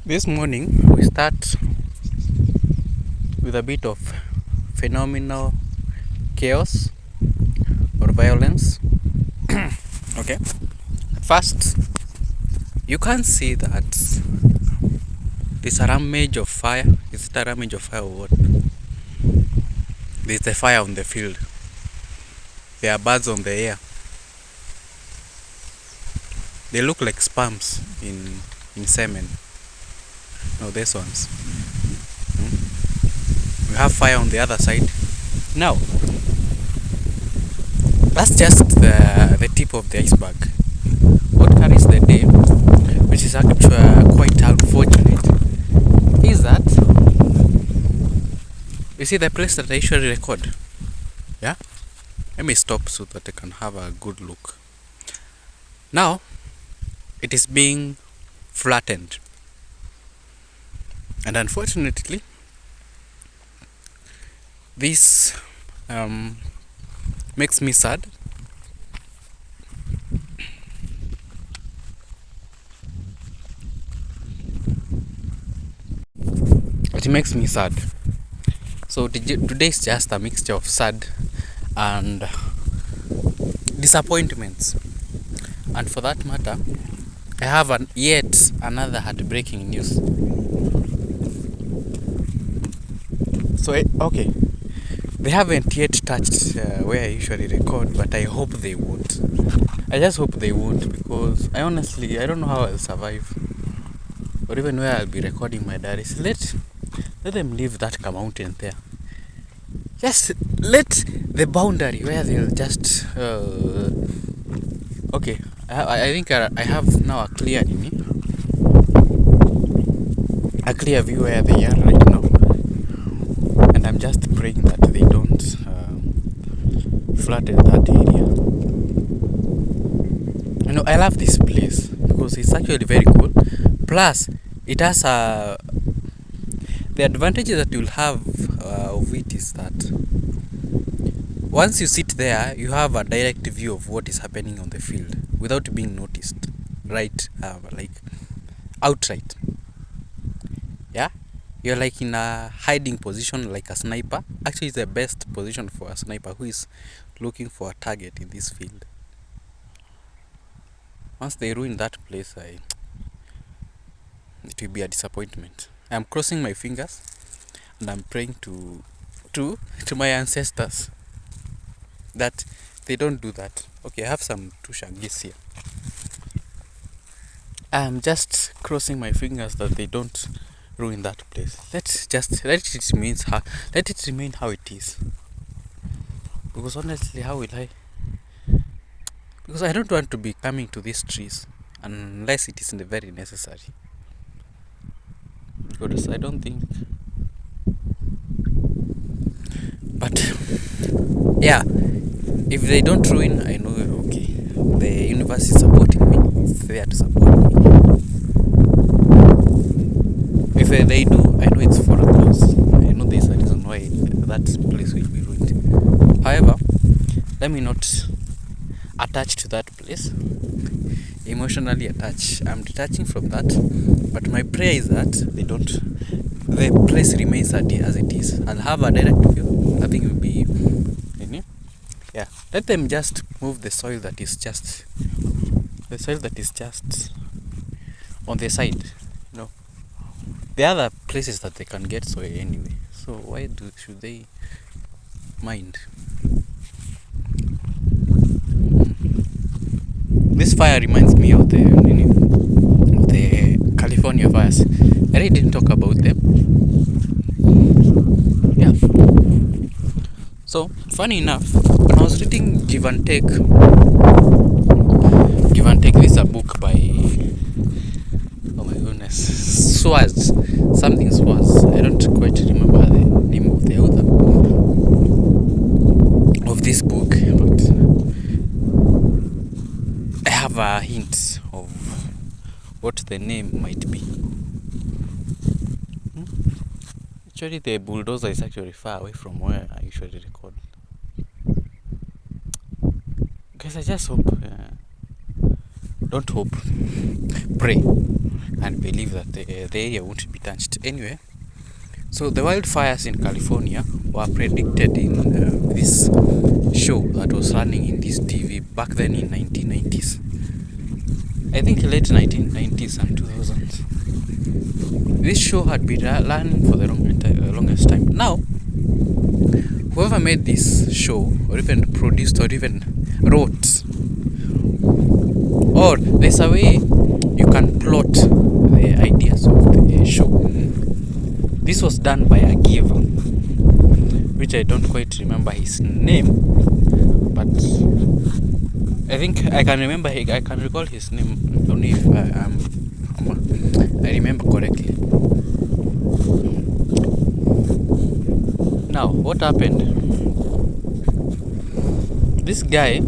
This morning we start with a bit of phenomenal chaos or violence. Okay. First, you can see that there's a ramage of fire. Is it a ramage of fire or what? There's a fire on the field. There are birds on the air. They look like sperms in semen. No, these ones. We have fire on the other side. Now, that's just the tip of the iceberg. What carries the day, which is actually quite unfortunate, is that you see the place that I usually record. Yeah? Let me stop so that I can have a good look. Now, it is being flattened. And unfortunately, this makes me sad. It makes me sad. So today is just a mixture of sad and disappointments. And for that matter, I have yet another heartbreaking news. So, okay, they haven't yet touched where I usually record, but I hope they won't. I just hope they won't, because I don't know how I'll survive, or even where I'll be recording my diaries. Let them leave that mountain there. Just let the boundary where they'll just okay. I think I have now a clear view where they are right now, and I'm just praying that they don't flood that area. I love this place because it's actually very cool. Plus, it has the advantages that you'll have of it is that once you sit there, you have a direct view of what is happening on the field without being noticed, right? Like outright. Yeah, you're like in a hiding position, like a sniper. Actually, it's the best position for a sniper who is looking for a target in this field. Once they ruin that place, it will be a disappointment. I'm crossing my fingers and I'm praying to my ancestors that they don't do that. Okay, I have some tushagis here. I'm just crossing my fingers that they don't ruin that place. Let it remain how it is. Because honestly, how will I? Because I don't want to be coming to these trees unless it isn't very necessary. Because I don't think. But yeah, if they don't ruin, I know okay. The universe is supporting me. It's there to support me. If they do, I know it's for a cause. I know there's a reason why that place will be ruined. However, let me not attach to that place. Emotionally attach. I'm detaching from that. But my prayer is that the place remains as it is. I'll have a direct view. Nothing will be yeah. Let them just move the soil that is just on the side. There are other places that they can get soil anyway. So why should they mind? This fire reminds me of the California fires. I really didn't talk about them. Yeah. So funny enough, when I was reading Give and Take, this is a book by Swaz, something Swaz. I don't quite remember the name of the author of this book, but I have a hint of what the name might be. Actually, the bulldozer is actually far away from where I usually record. Guys, I just hope, don't hope, pray. and believe that the area won't be touched. Anyway, so the wildfires in California were predicted in this show that was running in this TV back then in 1990s. I think late 1990s and 2000s. This show had been running for the longest time. Now, whoever made this show, or even produced, or even wrote, or there's a way you can plot the ideas of the show. This was done by a giver, which I don't quite remember his name, but I think I can remember. I can recall his name only if I remember correctly. Now, what happened? This guy,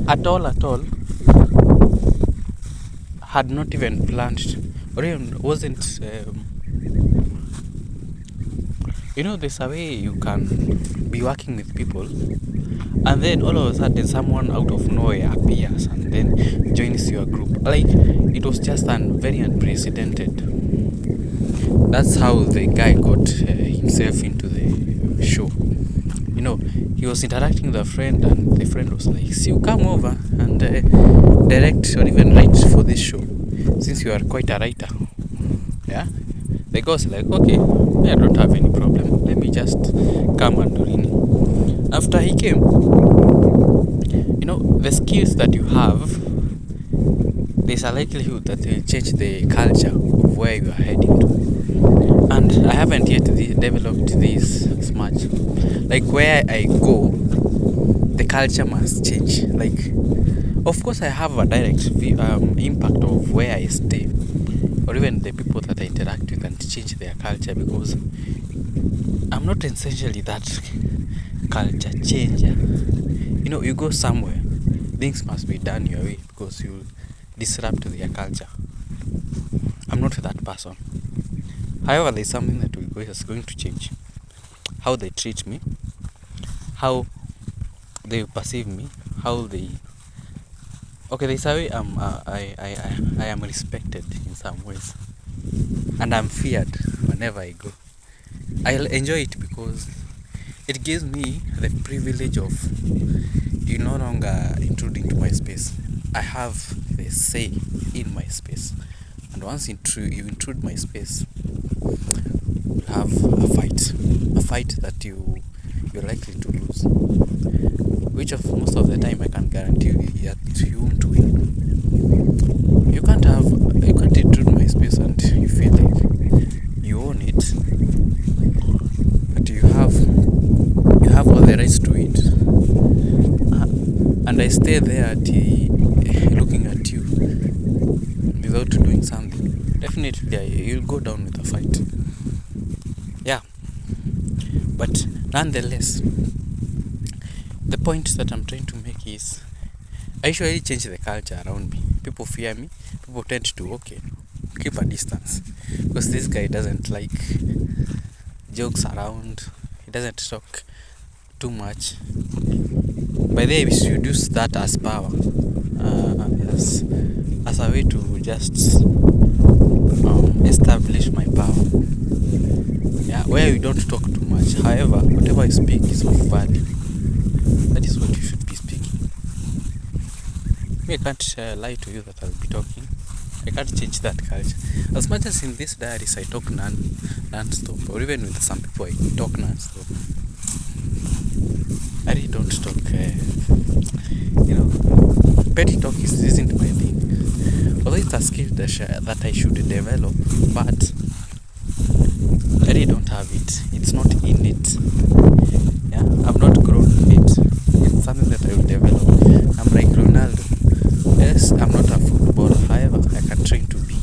at all, had not even planned, or even wasn't. There's a way you can be working with people, and then all of a sudden someone out of nowhere appears and then joins your group. Like, it was just very unprecedented. That's how the guy got himself into the show. He was interacting with a friend, and the friend was like, "So you come over and direct or even write for this show, since you are quite a writer." Yeah. The guy was like, "Okay, I don't have any problem. Let me just come and do it." After he came, the skills that you have, there's a likelihood that they'll change the culture of where you are heading to. And I haven't yet developed this as much. Like, where I go, the culture must change. Like, of course, I have a direct impact of where I stay, or even the people that I interact with, and change their culture, because I'm not essentially that culture changer. You go somewhere, things must be done your way, because you disrupt their culture. I'm not that person. However, there's something that is going to change. How they treat me, how they perceive me, how they... Okay, there's a way I am respected in some ways, and I'm feared whenever I go. I'll enjoy it because it gives me the privilege of you no longer intrude into my space. I have the say in my space, and once you intrude my space, we'll have a fight that you're likely to lose, which of most of the time I can guarantee you that you won't win. You can't intrude my space and you feel like you own it, but you have all the rights to it, and I stay there looking at you without doing something. Definitely you'll go down with a fight. Yeah, but nonetheless, the point that I'm trying to make is I usually change the culture around me. People fear me. People tend to keep a distance, because this guy doesn't like jokes around. He doesn't talk too much. By the way, we should use that as power, as a way to just establish my power. Yeah, where you don't talk too much. However, whatever I speak is of value. That is what you should be speaking. I can't lie to you that I'll be talking. I can't change that culture. As much as in this diaries I talk non-stop, or even with some people I talk non-stop, I really don't talk. Petty talk isn't my thing. Although it's a skill that I should develop, but I really don't have it. It's not in it. Yeah, I've not grown it. It's something that I will develop. I'm like Ronaldo. Yes, I'm not a footballer. However, I can train to be.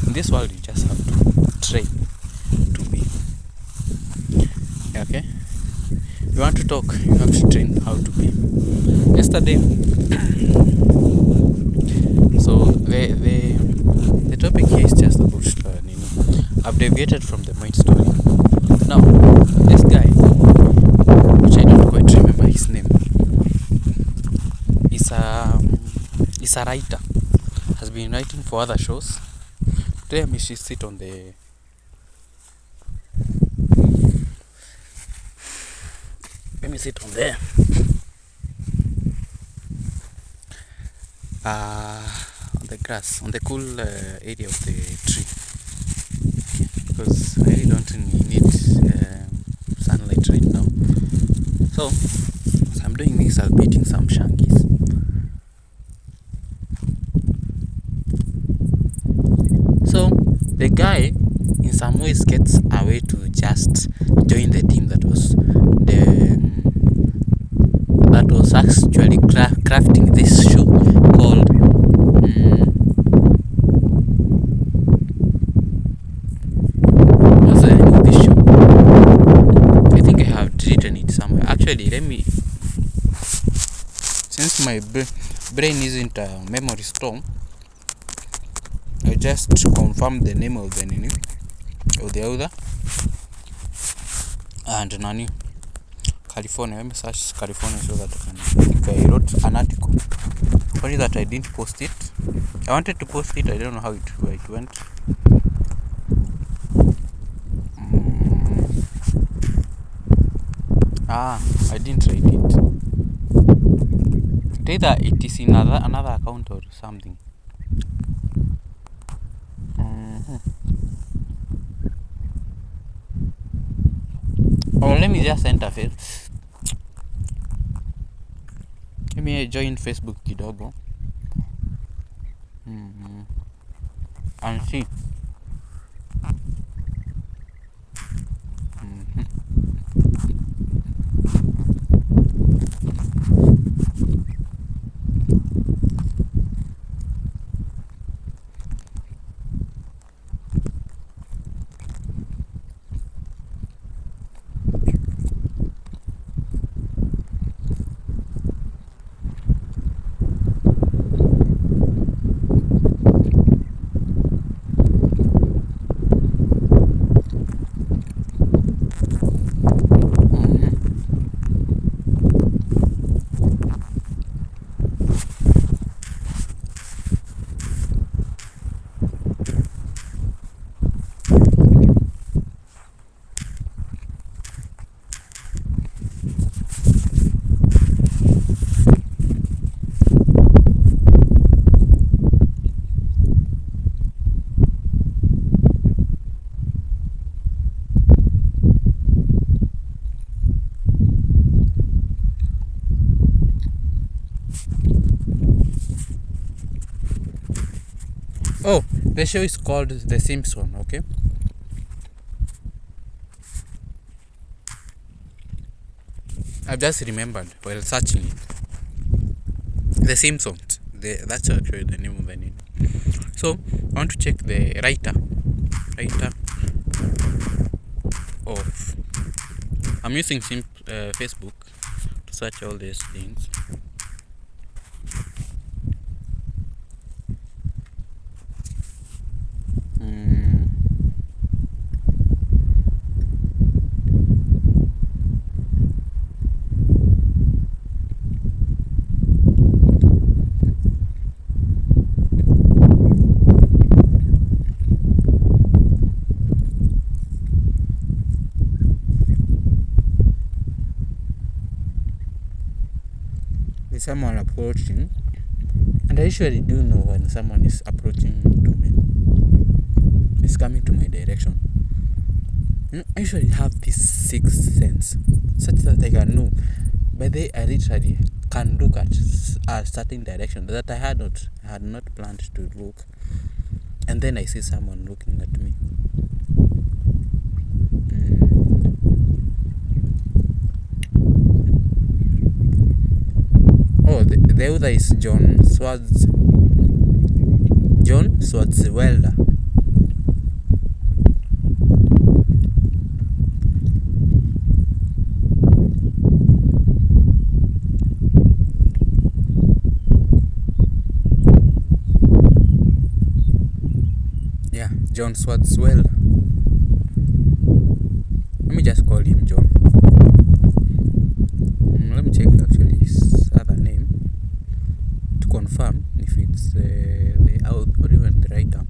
In this world, you just have to train to be. Okay? You want to talk, you have to train how to be. Yesterday, so the topic here is just about I've deviated from the main story. Now, this guy, which I don't quite remember his name, is a writer. Has been writing for other shows. Today I should sit on the let me sit on there. On the grass, on the cool area of the tree, because I really don't need sunlight right now. So as I'm doing this, I'll be eating some shankies. So the guy in some ways gets away to just join the team that was actually crafting this show called what's the name of this show? I think I have written it somewhere. Actually, let me, since my brain isn't a memory store, I just confirm the name of the nini or the other and nani California. Let me search California so that I can, if I wrote an article, only that I didn't post it. I wanted to post it, I don't know how it went. I didn't write it. Either it is in another account or something. Or let me just enter Facebook. Let me join Facebook kidogo and see. Oh, the show is called The Simpsons, okay? I've just remembered while searching it. The Simpsons. That's actually the name of the name. So I want to check the writer of. I'm using Facebook to search all these things. Someone approaching, and I usually do know when someone is approaching to me, is coming to my direction. I usually have this sixth sense, such that I can know. By the way, I literally can look at a certain direction that I had not planned to look, and then I see someone looking at me. Oh, the other is John Swartzwelder. Yeah, John Swartzwelder. Let me just call him John. Let me check actually his other name. confirm if it's the author or even the writer.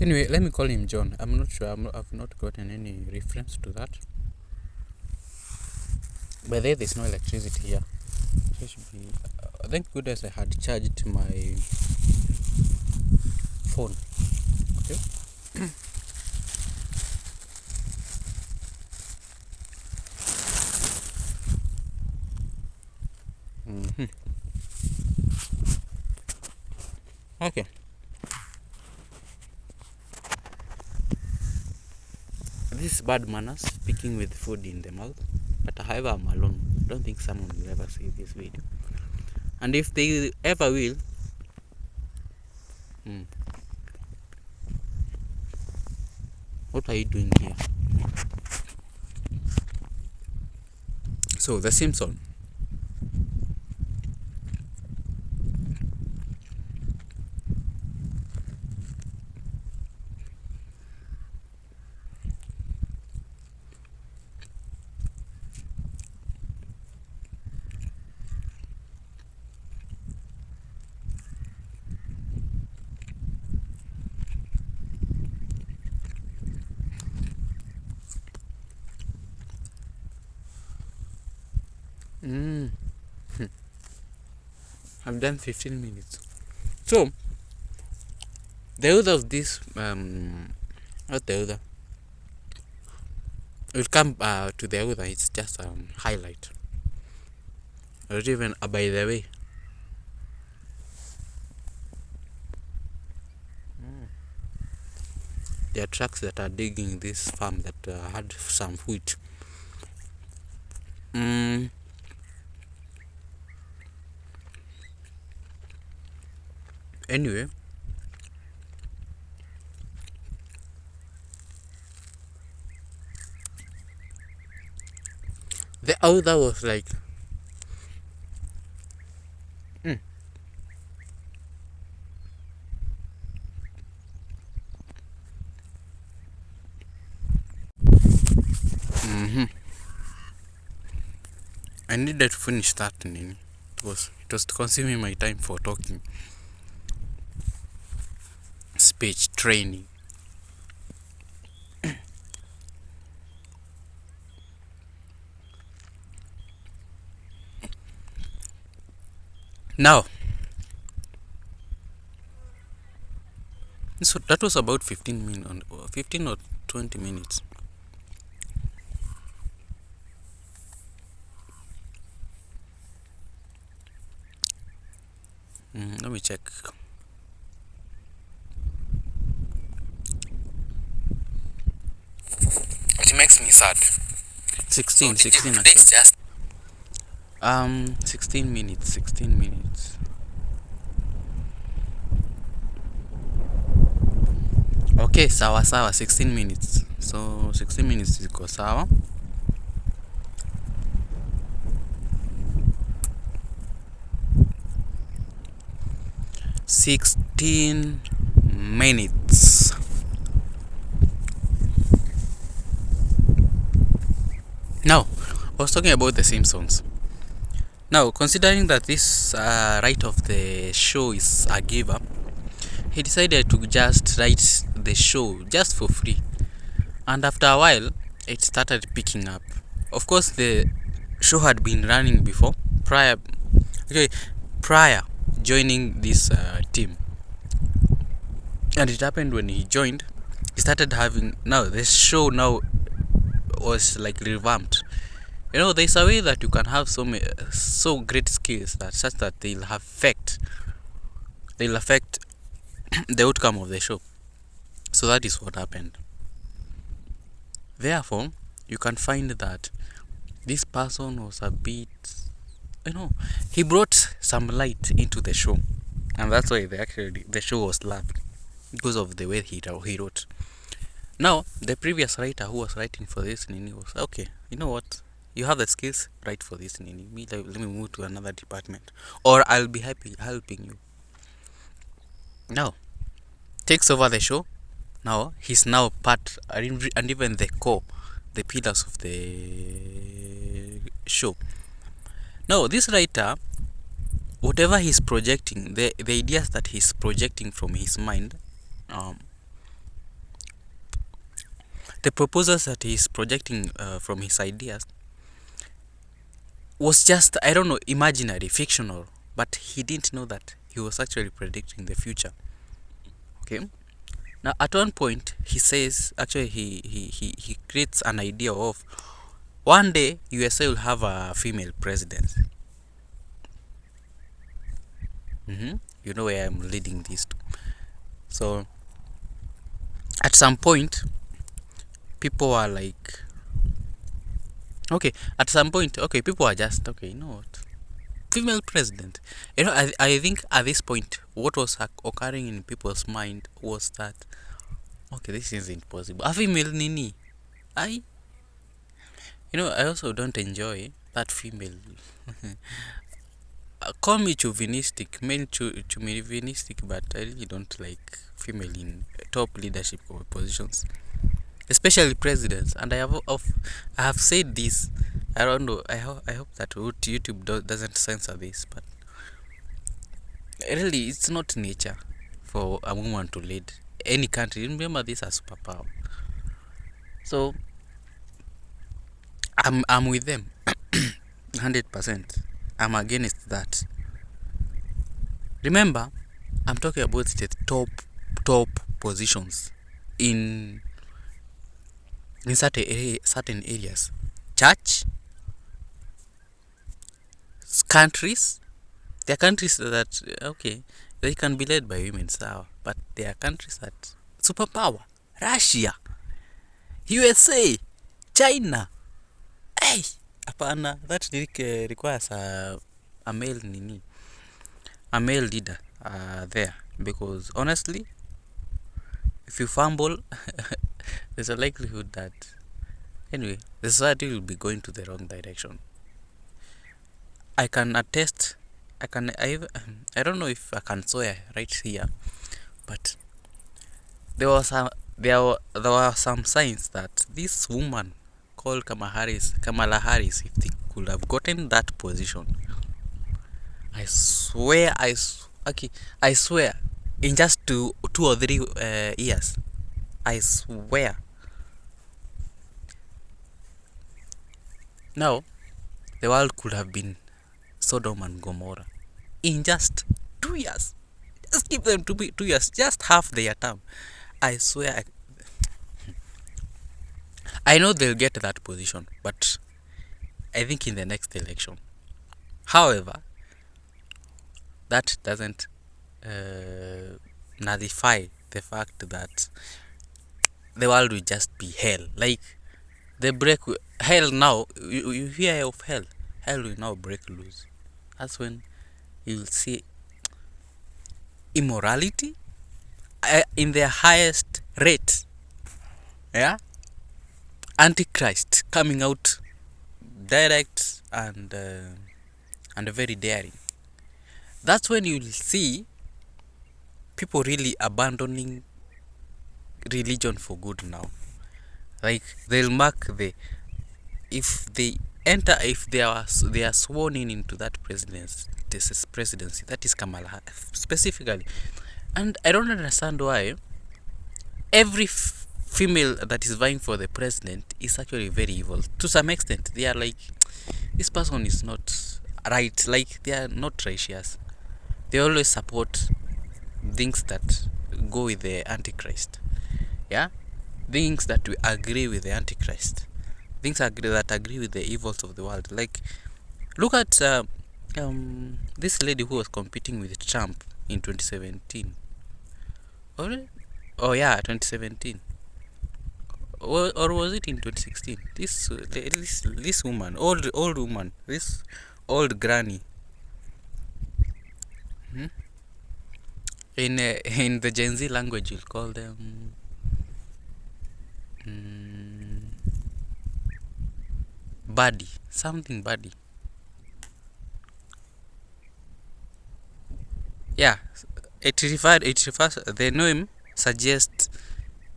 Anyway, let me call him John. I'm not sure. I've not gotten any reference to that. But there's no electricity here. So should be. Thank goodness I had charged my phone. Okay. Okay. This is bad manners, speaking with food in the mouth. But however, I'm alone. I don't think someone will ever see this video. And if they ever will, what are you doing here? So, The Simpsons. I've done 15 minutes. So, the author of this, not the author, we'll come to the author, it's just a highlight. Or even, by the way, there are trucks that are digging this farm that had some wheat. Anyway, the author was like, I needed to finish that. It was consuming my time for talking. Speech training. Now, so that was about 15 or 20 minutes. Let me check. It makes me sad. 16 actually. 16 minutes. Okay, sawa 16 minutes. So 16 minutes iko sawa. minutes. Now, I was talking about The Simpsons. Now, considering that this writer of the show is a giver, he decided to just write the show just for free. And after a while, it started picking up. Of course, the show had been running before, prior joining this team. And it happened when he joined, he started having, now this show now was like revamped. There's a way that you can have so great skills that such that they'll affect the outcome of the show. So that is what happened. Therefore, you can find that this person was a bit, he brought some light into the show, and that's why the show was loved because of the way he wrote. Now, the previous writer who was writing for this Nini was okay. You know what? You have the skills, write for this Nini. Let me move to another department, or I'll be happy helping you. Now, takes over the show. Now he's now part and even the core, the pillars of the show. Now this writer, whatever he's projecting, the ideas that he's projecting from his mind, the proposals that he's projecting from his ideas was just, I don't know, imaginary, fictional, but he didn't know that he was actually predicting the future. Okay. Now, at one point, he says, actually, he creates an idea of one day USA will have a female president. You know where I'm leading this to. So, at some point, people are like, okay, at some point, okay, people are just, okay, you know what? Female president. I think at this point, what was occurring in people's mind was that, okay, this isn't possible. A female nini. I also don't enjoy that female. Call me chauvinistic, chauvinistic, but I really don't like female in top leadership positions, especially presidents. And I have said this. I don't know. I hope that YouTube doesn't censor this, but really, it's not nature for a woman to lead any country. Remember, this as superpower. So I'm with them, 100%. I'm against that. Remember, I'm talking about the top positions in certain areas. Church, countries. There are countries that, okay, they can be led by women, but there are countries that superpower. Russia, USA, China. Hey, apana, that requires a male leader there, because honestly, if you fumble, there's a likelihood that anyway the society will be going to the wrong direction. I can attest. I don't know if I can swear right here, but there were some signs that this woman called Kamala Harris, if they could have gotten that position, I swear, in just two or three years, I swear. Now, the world could have been Sodom and Gomorrah in just 2 years. Just give them 2 years, just half their term. I swear. I know they'll get that position, but I think in the next election. However, that doesn't nullify the fact that the world will just be hell. Like, hell now, you hear of hell. Hell will now break loose. That's when you'll see immorality in their highest rate. Yeah? Antichrist coming out direct and very daring. That's when you'll see people really abandoning religion for good now. Like, they'll mark if they are sworn into that presidency, that is Kamala specifically. And I don't understand why every female that is vying for the president is actually very evil. To some extent, they are like, this person is not right. Like, they are not righteous. They always support things that go with the Antichrist. Yeah? Things that we agree with the Antichrist. that agree with the evils of the world. Like, look at this lady who was competing with Trump in 2017. Oh yeah, 2017. Or was it in 2016? This woman, old woman, this old granny. Hmm? In the Gen Z language, you'll call them buddy, something buddy. Yeah, it refers. The name suggests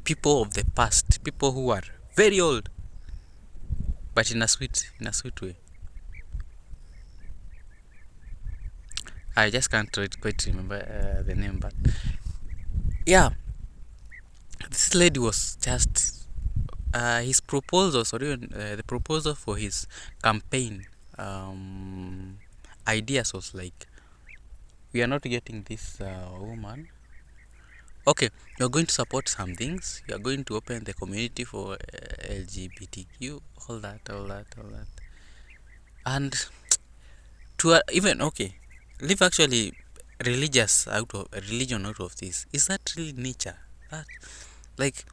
people of the past, people who are very old, but in a sweet way. I just can't quite remember the name, but yeah, this lady was just his proposals, or even the proposal for his campaign ideas was like, we are not getting this woman. Okay, you're going to support some things. You're going to open the community for LGBTQ, all that. And to even okay, leave actually religion out of this. Is that really nature? That, like,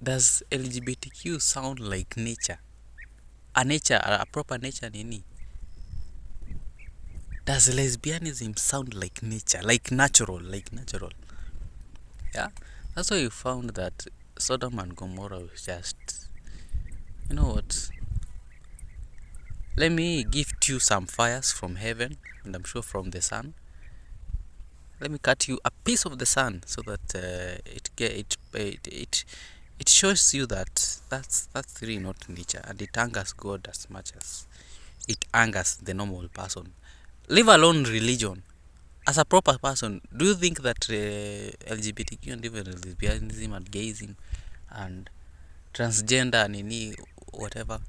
does LGBTQ sound like nature? A proper nature nini? Does lesbianism sound like nature? Like natural? Yeah? That's why you found that Sodom and Gomorrah was just, you know what? Let me gift you some fires from heaven, and I'm sure from the sun. Let me cut you a piece of the sun so that it shows you that that's really not nature, and it angers God as much as it angers the normal person. Leave alone religion. As a proper person, do you think that LGBTQ and even lesbianism and gayism and transgender and any whatever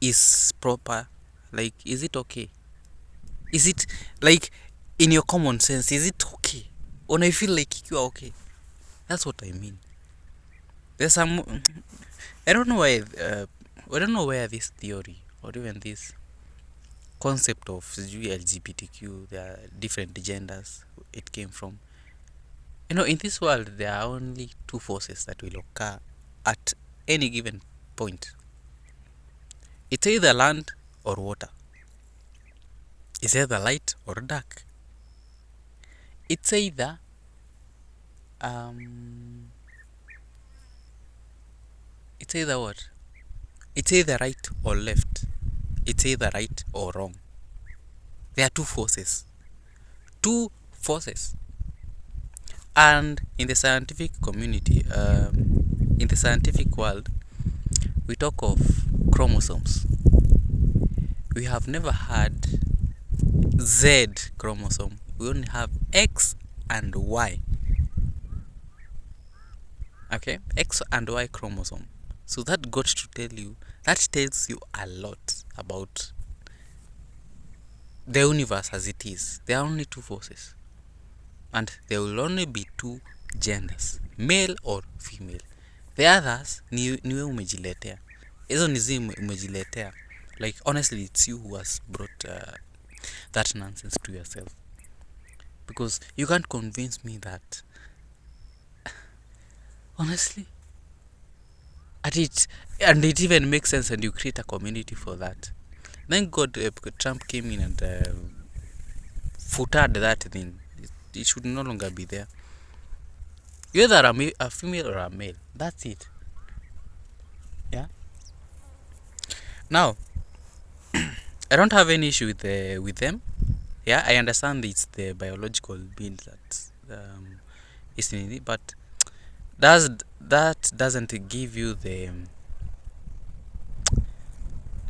is proper? Like, is it okay? Is it, like, in your common sense, is it okay? When I feel like you are okay, that's what I mean. There's some, I don't know why, I don't know where this theory or even this concept of LGBTQ, there are different genders, it came from. You know, in this world, there are only two forces that will occur at any given point. It's either land or water. It's either light or dark. It's either what? It's either right or left. It's either right or wrong. There are two forces. Two forces. And in the scientific community, in the scientific world, we talk of chromosomes. We have never had Z chromosome. We only have X and Y. Okay, X and Y chromosome. So that got to tell you, that tells you a lot about the universe as it is. There are only two forces, and there will only be two genders, male or female. The others niwe umejiletea. Hizo ni zi umejiletea. Like, honestly, it's you who has brought that nonsense to yourself, because you can't convince me that, honestly, and it even makes sense, and you create a community for that. Thank God Trump came in and footed that thing. It should no longer be there. You're either a female or a male. That's it. Yeah. Now, I don't have any issue with them. Yeah, I understand it's the biological being that is in it, but that doesn't give you the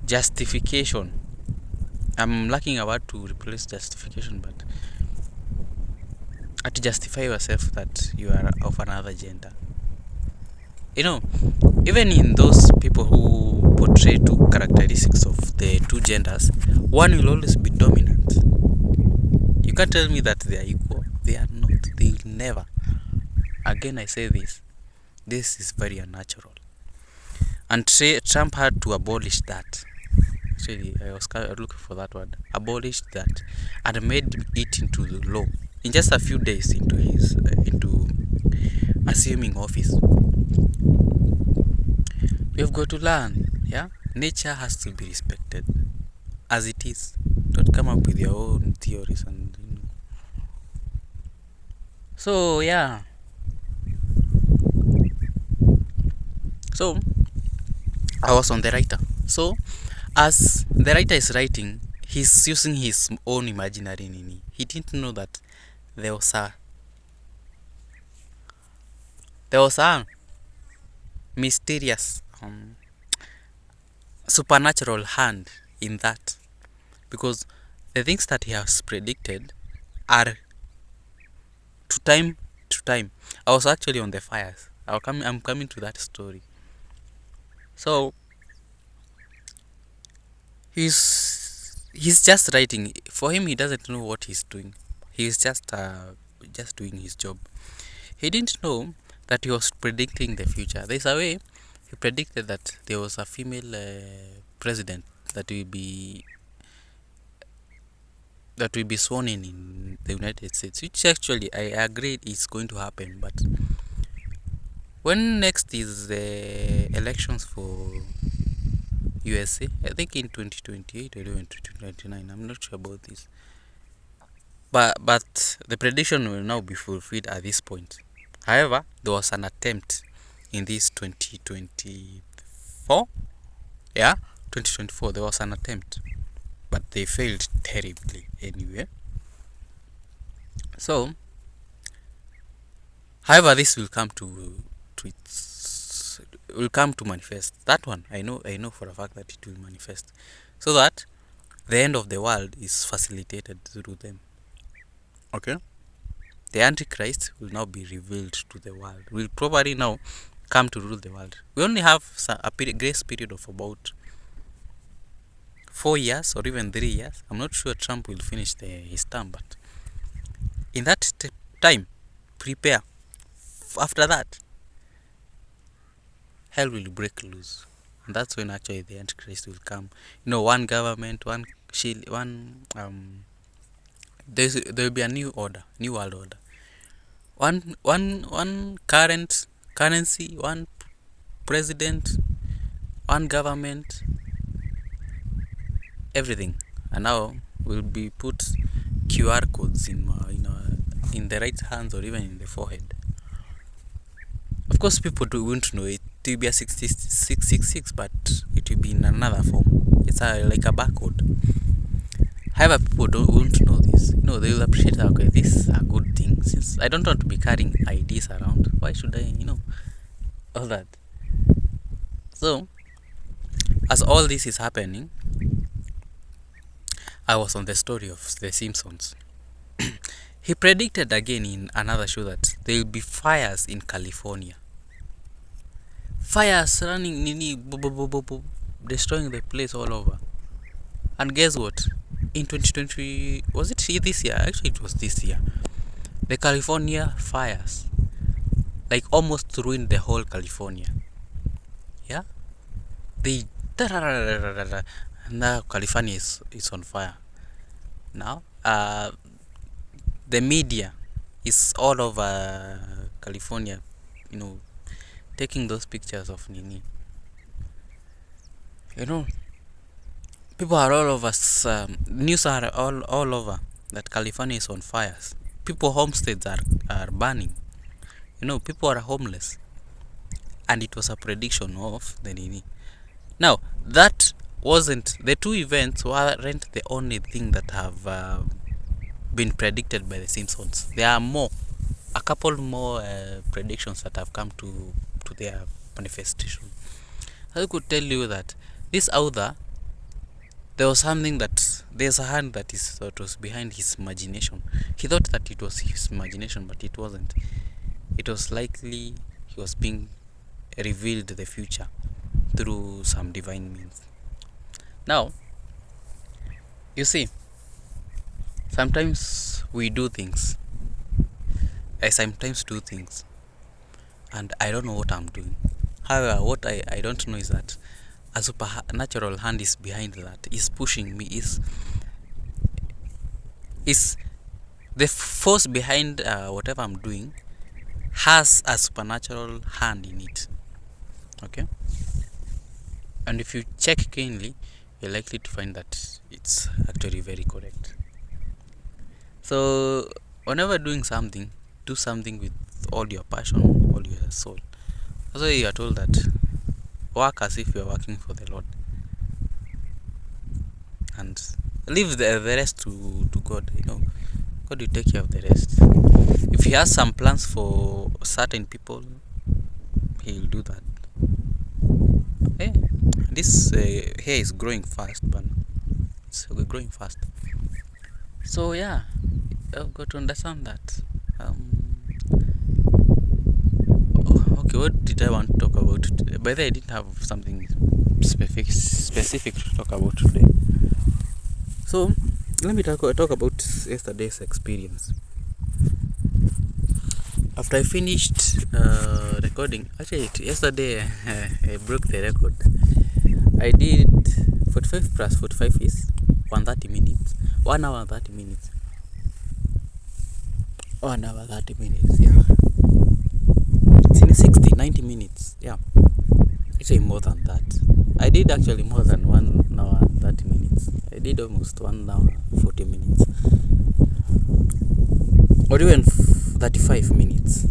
justification. I'm lacking a word to replace justification, but to justify yourself that you are of another gender. You know, even in those people who portray two characteristics of the two genders, one will always be dominant. You can't tell me that they are equal. They are not. They will never. Again, I say this is very unnatural. And Trump had to abolish that. Actually, I was looking for that word. Abolished that and made it into the law in just a few days into his into assuming office. We've got to learn, yeah. Nature has to be respected as it is. Don't come up with your own theories and So yeah. So I was on the writer. So as the writer is writing, he's using his own imaginary nini. He didn't know that there was a mysterious supernatural hand in that, because the things that he has predicted are to time. I was actually on the fires. I'm coming to that story. So he's just writing. For him, he doesn't know what he's doing. He's just doing his job. He didn't know that he was predicting the future. There's a way he predicted that there was a female president that will be sworn in the United States, which actually I agreed is going to happen. But when next is the elections for USA, I think in 2028 or even 2029, I'm not sure about this. But the prediction will now be fulfilled at this point. However, there was an attempt in this 2024. Yeah, 2024, there was an attempt, but they failed terribly anyway. So, however, this will come to manifest. That one, I know for a fact that it will manifest, so that the end of the world is facilitated through them. Okay, the Antichrist will now be revealed to the world. Will probably now come to rule the world. We only have a grace period of about 4 years or even 3 years. I'm not sure Trump will finish his term, but in that time, prepare. After that, hell will break loose, and that's when actually the Antichrist will come. One government, one shield, one there will be a new world order. One current currency, one president, one government, everything, and now will be put QR codes in the right hands or even in the forehead. Of course, people won't know it. It will be a 666, but it will be in another form. It's like a barcode. However, people won't know this. They will appreciate that, okay, this is a good thing. Since I don't want to be carrying IDs around, why should I, all that? So, as all this is happening, I was on the story of The Simpsons. He predicted again in another show that there will be fires in California. Fires running, destroying the place all over. And guess what? In 2020, was it this year? Actually, it was this year. The California fires, like, almost ruined the whole California. Yeah? Now California is on fire. Now, the media is all over California, taking those pictures of Nini. People are all over. News are all over that California is on fires. People homesteads are burning. People are homeless, and it was a prediction of the Nini. Now, that wasn't the two events weren't the only thing that have been predicted by the Simpsons. There are a couple more predictions that have come to their manifestation. I could tell you that this author, there's a hand that was behind his imagination. He thought that it was his imagination, but it wasn't. It was likely he was being revealed the future through some divine means. Now, you see, sometimes we do things. I sometimes do things, and I don't know what I'm doing. However, what I don't know is that a supernatural hand is behind that, is pushing me, is the force behind whatever I'm doing has a supernatural hand in it. Okay, and if you check keenly, you're likely to find that it's actually very correct. So whenever doing something, do something with all your passion, all your soul. That's why you are told that work as if you are working for the Lord, and leave the rest to God. God will take care of the rest. If He has some plans for certain people, He will do that. Hey, this hair is growing fast, but it's growing fast. So yeah, I've got to understand that. Okay, what did I want to talk about today? By the way, I didn't have something specific to talk about today. So let me talk about yesterday's experience. After I finished recording, actually yesterday I broke the record. I did 45 plus 45 is 130 minutes. 1 hour 30 minutes. 1 hour 30 minutes, yeah. It's in 60, 90 minutes, yeah. Actually more than that. I did actually more than 1 hour 30 minutes. I did almost 1 hour 40 minutes. Or even 35 minutes.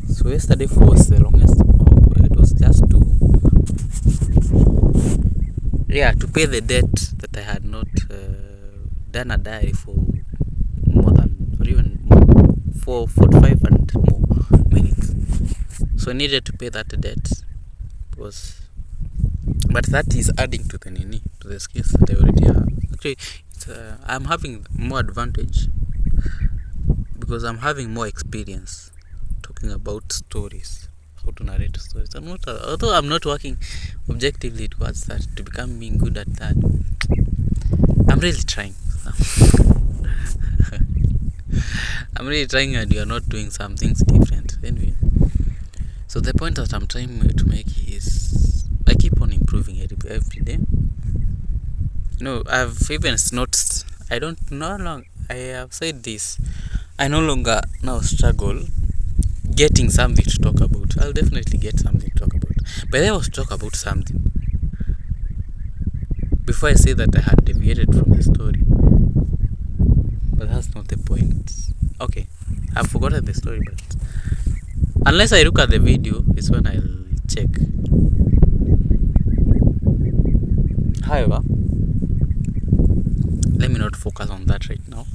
So yesterday was the longest. It was just to pay the debt that I had not done a diary for more than, or even for 45 and more minutes. So I needed to pay that debt. But that is adding to the skills that I already have. Actually, I'm having more advantage because I'm having more experience talking about stories, how to narrate stories. Although I'm not working objectively towards that, to become being good at that. I'm really trying. I'm really trying, and you're not doing some things different. Anyway, so the point that I'm trying to make is I keep on improving every day. I've even noticed I have said this. I no longer now struggle getting something to talk about. I'll definitely get something to talk about. But I was to talk about something before I say that I had deviated from the story. But that's not the point. Okay, I've forgotten the story, but unless I look at the video, it's when I'll check. However, let me not focus on that right now.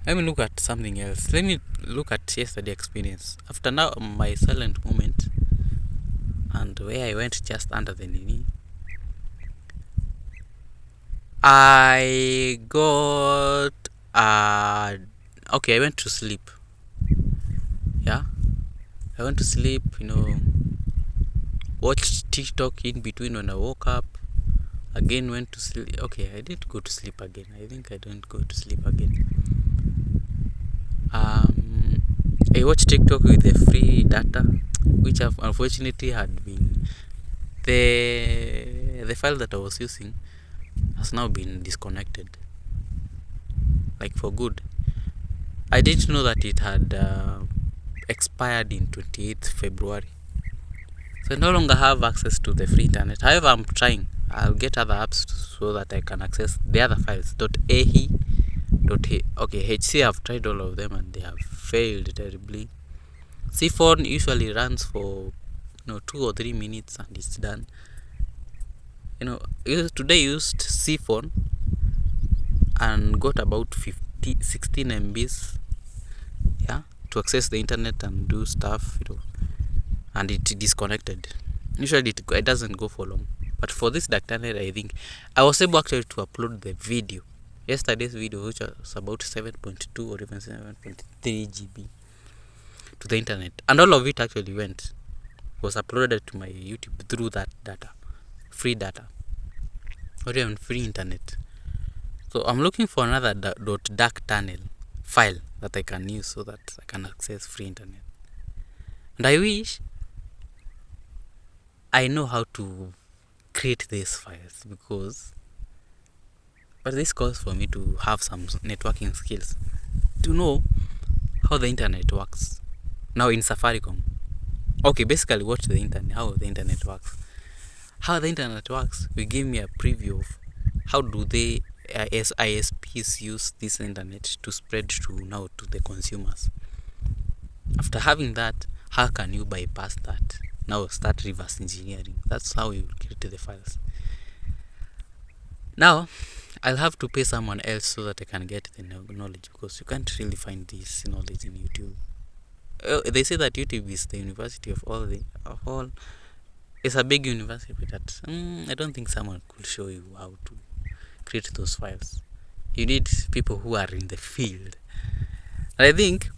Let me look at something else. Let me look at yesterday's experience. After now my silent moment, and where I went just under the knee, I got I went to sleep. Yeah, I went to sleep. Watched TikTok in between when I woke up. Again went to sleep. Okay, I didn't go to sleep again. I think I don't go to sleep again. I watched TikTok with the free data, which unfortunately had been the file that I was using has now been disconnected, like for good. I didn't know that it had expired in 28th February. So I no longer have access to the free internet. However, I'm trying. I'll get other apps so that I can access the other files. .ahe, HC, I've tried all of them and they have failed terribly. C-phone usually runs for 2 or 3 minutes and it's done. Today used C-phone and got about 16 MBs, to access the internet and do stuff, and it disconnected. Usually it doesn't go for long, but for this Dactanet, I think I was able actually to upload the video, yesterday's video, which was about 7.2 or even 7.3 GB to the internet, and all of it actually was uploaded to my YouTube through that data, free data, or even free internet. So I'm looking for another .darktunnel file that I can use so that I can access free internet. And I wish I know how to create these files but this calls for me to have some networking skills to know how the internet works. Now in Safaricom, okay, basically what the internet, how the internet works. How the internet works will give me a preview of how do they as ISPs use this internet to spread to the consumers. After having that, how can you bypass that? Now start reverse engineering. That's how you create the files. Now I'll have to pay someone else so that I can get the knowledge, because you can't really find this knowledge in YouTube. They say that YouTube is the university of all. It's a big university, but I don't think someone could show you how to create those files. You need people who are in the field. And I think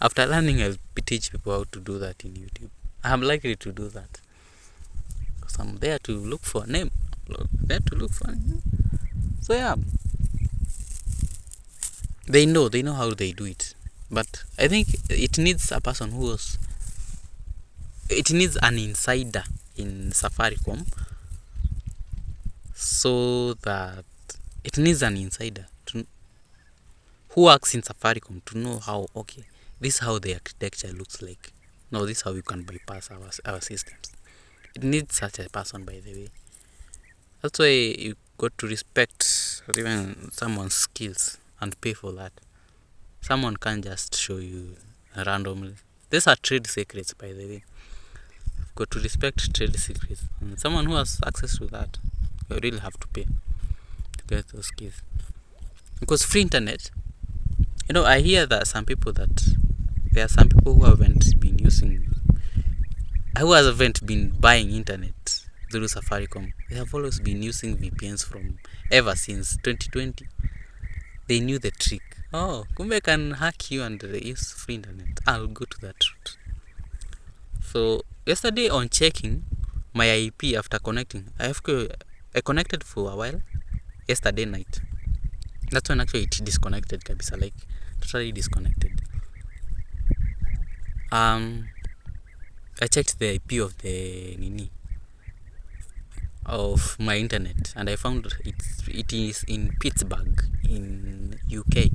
after learning, I'll teach people how to do that in YouTube. I'm likely to do that because I'm there to look for a name. So yeah, they know how they do it. But I think it needs a person it needs an insider in Safaricom, so that it needs an insider who works in Safaricom to know how, okay, this is how the architecture looks like. Now this is how you can bypass our systems. It needs such a person, by the way. That's why you got to respect even someone's skills and pay for that. Someone can't just show you randomly. These are trade secrets, by the way. You've got to respect trade secrets. And someone who has access to that, you really have to pay to get those skills. Because free internet, I hear that there are some people who haven't been buying internet through Safaricom. They have always been using VPNs from ever since 2020. They knew the trick. Oh, kumbe can hack you and use free internet. I'll go to that route. So yesterday on checking my IP after connecting, I connected for a while. Yesterday night, that's when actually it disconnected, kabisa, like totally disconnected. I checked the IP of of my internet, and I found it is in Pittsburgh in UK.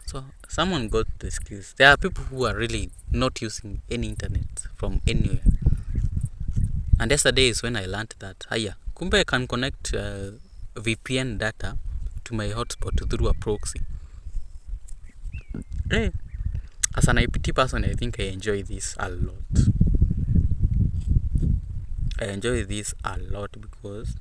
So someone got the skills. There are people who are really not using any internet from anywhere. And yesterday is when I learned that kumbe I can connect VPN data to my hotspot through a proxy. Hey, as an IPT person, I think I enjoy this a lot. Because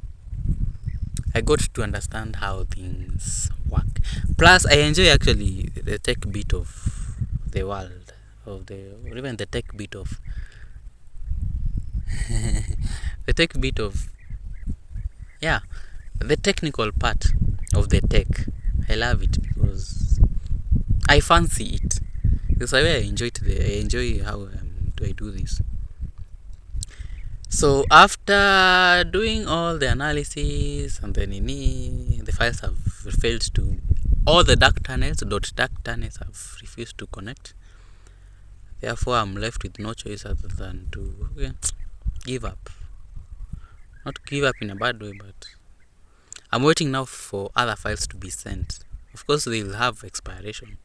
I got to understand how things work. Plus, I enjoy actually the tech bit of the world, or even the tech bit of the technical part of the tech. I love it because I fancy it. Because I enjoy how do I do this. So after doing all the analysis and then the files have failed to, all the dark tunnels have refused to connect. Therefore, I'm left with no choice other than to give up. Not give up in a bad way, but I'm waiting now for other files to be sent. Of course, they'll have expiration,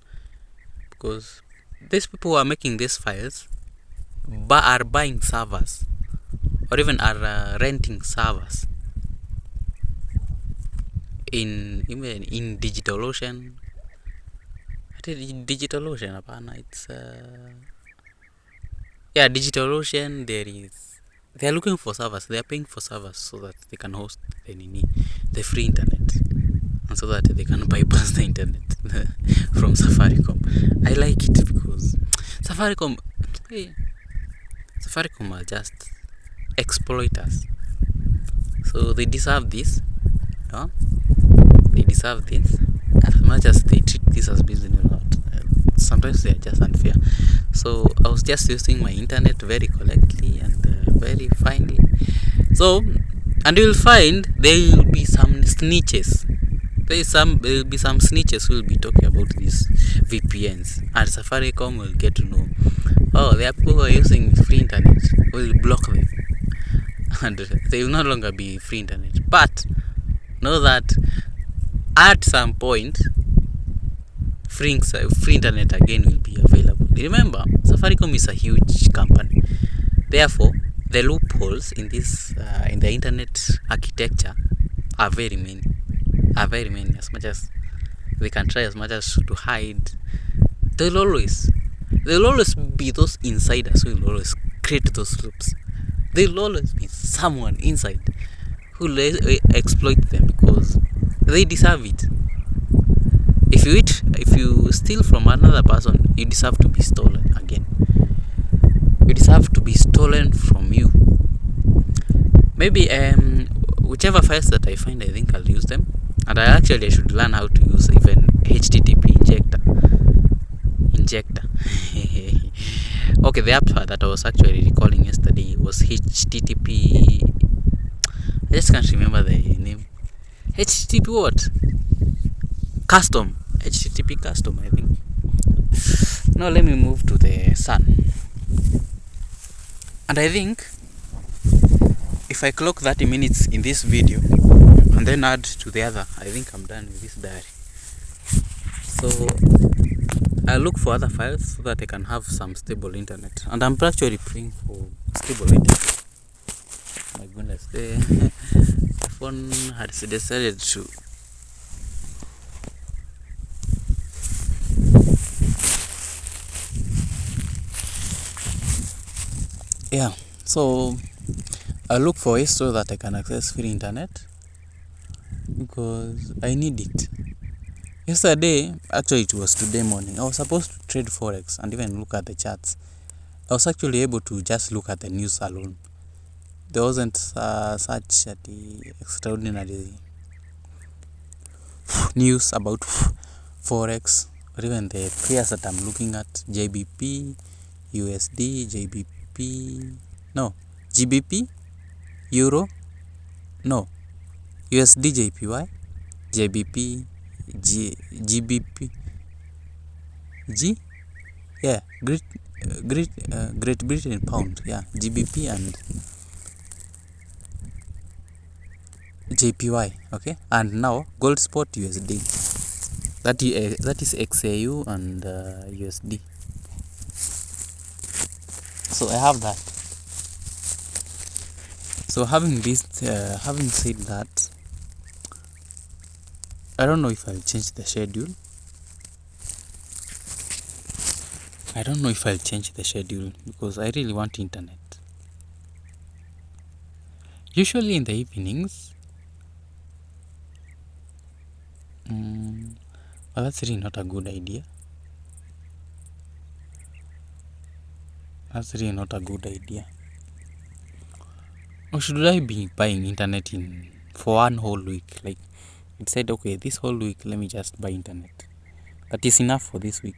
because these people who are making these files are buying servers, or even are renting servers in DigitalOcean. DigitalOcean, it's DigitalOcean. They are looking for servers. They are paying for servers so that they can host the free internet, and so that they can bypass the internet from Safaricom. I like it because Safaricom are just exploiters. So they deserve this. They deserve this. As much as they treat this as business, sometimes they are just unfair. So I was just using my internet very correctly and very finely. So, and you will find there will be some snitches. There'll be some snitches who will be talking about these VPNs, and Safaricom will get to know. Oh, there are people who are using free internet. We'll block them, and they will no longer be free internet. But know that at some point, free internet again will be available. Remember, Safaricom is a huge company. Therefore, the loopholes in this in the internet architecture are very many. As much as they can try as much as to hide, there'll always be those insiders who will always create those loops. There'll always be someone inside who will exploit them because they deserve it. If you steal from another person, you deserve to be stolen again. You deserve to be stolen from you. Maybe whichever files that I find, I think I'll use them. And I should learn how to use even HTTP injector. Okay, the app that I was actually recalling yesterday was HTTP. I just can't remember the name. HTTP what? Custom. HTTP custom, I think. Now let me move to the sun. And I think if I clock 30 minutes in this video and then add to the other, I think I'm done with this diary. So I'll look for other files so that I can have some stable internet. And I'm actually praying for stable internet. My goodness, the phone has decided to so I'll look for it so that I can access free internet because I need it. Yesterday, actually it was today morning, I was supposed to trade forex and even look at the charts. I was actually able to just look at the news alone. There wasn't such extraordinary news about forex or even the pairs that I'm looking at: JBP, USD, GBP, Euro, USD, JPY, JBP, GBP, Great Britain pound, GBP and JPY. Okay, and now gold spot USD. That is XAU and USD. So I have that. So having said that, I don't know if I'll change the schedule. Because I really want internet. Usually in the evenings, well, that's really not a good idea. Or should I be buying internet for one whole week? Like, it said, okay, this whole week, let me just buy internet. That is enough for this week.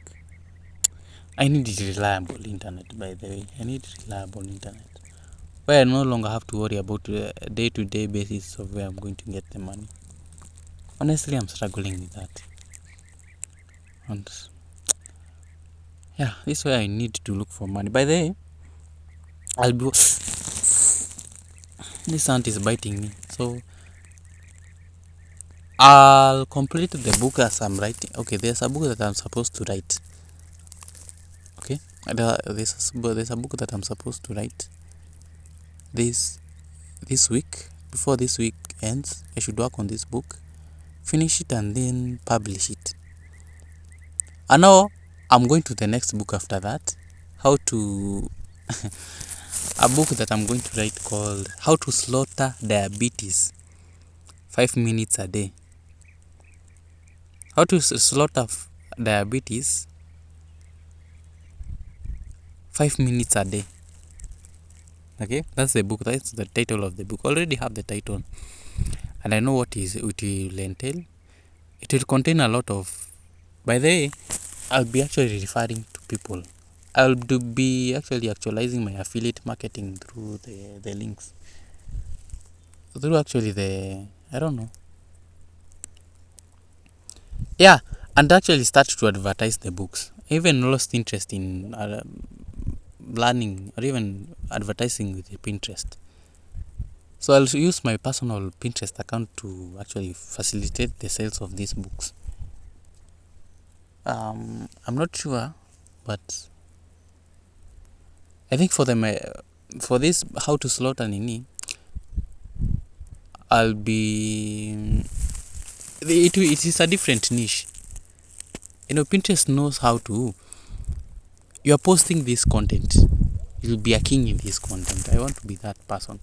I need reliable internet, by the way. Where I no longer have to worry about day-to-day basis of where I'm going to get the money. Honestly, I'm struggling with that. And this is where I need to look for money. By the way, this ant is biting me. So I'll complete the book as I'm writing. Okay, there's a book that I'm supposed to write. Okay, there's a book that I'm supposed to write this week. Before this week ends, I should work on this book, finish it, and then publish it. And now I'm going to the next book after that. A book that I'm going to write called How to Slaughter Diabetes 5 minutes a day. How to slaughter diabetes 5 minutes a day. Okay, that's the book. That's the title of the book. Already have the title, and I know what it will entail. It will contain a lot of. By the way, I'll be actually referring to people. I'll be actually actualizing my affiliate marketing through the links. Through actually I don't know. Yeah, and actually start to advertise the books. I even lost interest in learning or even advertising with Pinterest. So I'll use my personal Pinterest account to actually facilitate the sales of these books. I'm not sure, but I think for them, for this how to slaughter nini, I'll be. It is a different niche. Pinterest knows how to. You are posting this content. You'll be a king in this content. I want to be that person.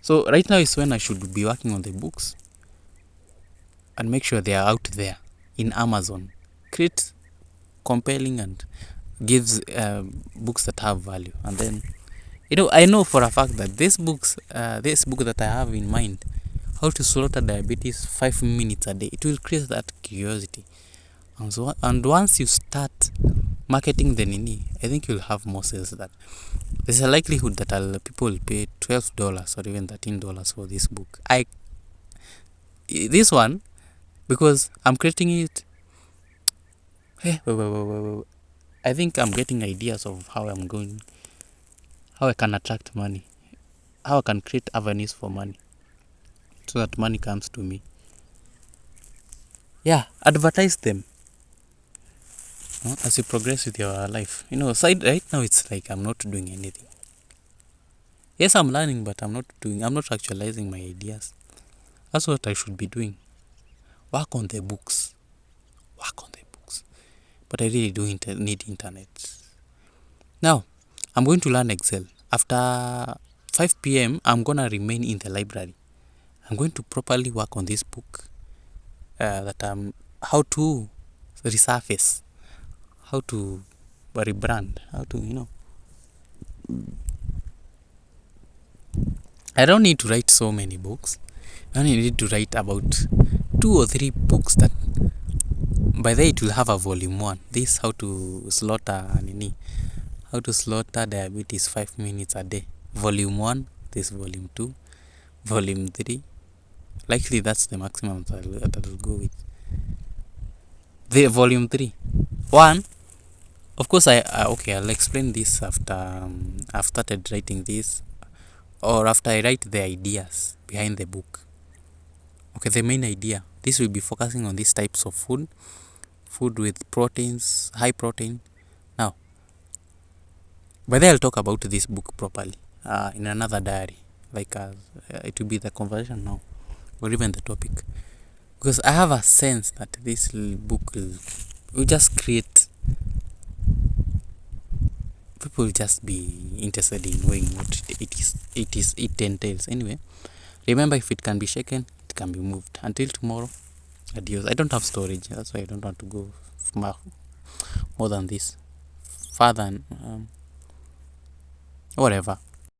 So right now is when I should be working on the books and make sure they are out there in Amazon. Create compelling and gives books that have value, and then I know for a fact that this book that I have in mind, how to slaughter diabetes 5 minutes a day, it will create that curiosity. And once you start marketing the nini, I think you'll have more sales. That there's a likelihood that people will pay $12 or even $13 for this book. This one, because I'm creating it. Hey, wait. I think I'm getting ideas of how I can attract money, how I can create avenues for money, so that money comes to me. Yeah, advertise them as you progress with your life. Side right now it's like I'm not doing anything. Yes, I'm learning, but I'm not actualizing my ideas. That's what I should be doing. Work on the books. Work on the books. But I really do need internet. Now, I'm going to learn Excel. After 5 p.m., I'm going to remain in the library. I'm going to properly work on this book how to resurface, how to rebrand, how to. I don't need to write so many books. I only need to write about 2 or 3 books that by then it will have a volume 1. This how to slaughter how to slaughter diabetes 5 minutes a day. Volume 1, this volume 2, volume 3. Likely that's the maximum that I'll go with. The volume 3. 1, of course, I'll explain this after I've started writing this, or after I write the ideas behind the book. Okay, the main idea. This will be focusing on these types of food with proteins, high protein. Now, by then I'll talk about this book properly in another diary. Like it will be the conversation now, or even the topic, because I have a sense that this book will just create. People will just be interested in knowing what it entails. Anyway, remember, if it can be shaken, it can be moved. Until tomorrow, adios. I don't have storage, that's why I don't want to go more than this. Further, whatever.